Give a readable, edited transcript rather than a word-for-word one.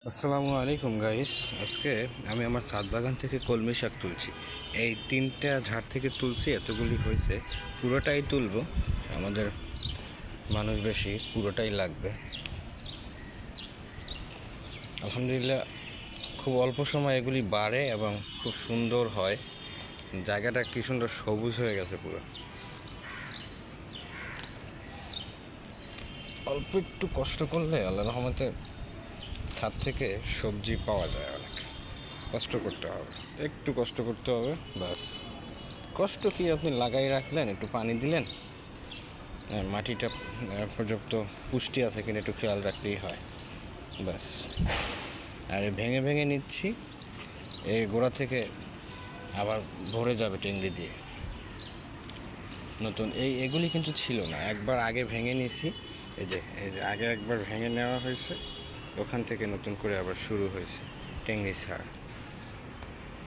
আসসালামু আলাইকুম গাইস। আজকে আমি আমার ছাদ বাগান থেকে কলমি শাক তুলছি। এই 3টা ঝাড় থেকে তুলছি, এতগুলি হয়েছে। পুরোটাই তুলবো, আমাদের মানুষ বেশি, পুরোটাই লাগবে। আলহামদুলিল্লাহ, খুব অল্প সময় এগুলি বাড়ে এবং খুব সুন্দর হয়। জায়গাটা কি সুন্দর সবুজ হয়ে গেছে পুরো। অল্প একটু কষ্ট করলে আল্লাহ রহমতে ছাদ থেকে সবজি পাওয়া যায়। অনেক কষ্ট করতে হবে, একটু কষ্ট করতে হবে, বাস। কষ্ট কি, আপনি লাগাই রাখলেন, একটু পানি দিলেন, মাটিটা পর্যাপ্ত পুষ্টি আছে কিনা একটু খেয়াল রাখলেই হয়, বাস। আর ভেঙে ভেঙে নিচ্ছি, এই গোড়া থেকে আবার ভরে যাবে টেংরি দিয়ে নতুন। এগুলি কিন্তু ছিল না, একবার আগে ভেঙে নিয়েছি। এই যে আগে একবার ভেঙে নেওয়া হয়েছে, ওখান থেকে নতুন করে আবার শুরু হয়েছে টেংরি ছাড়া।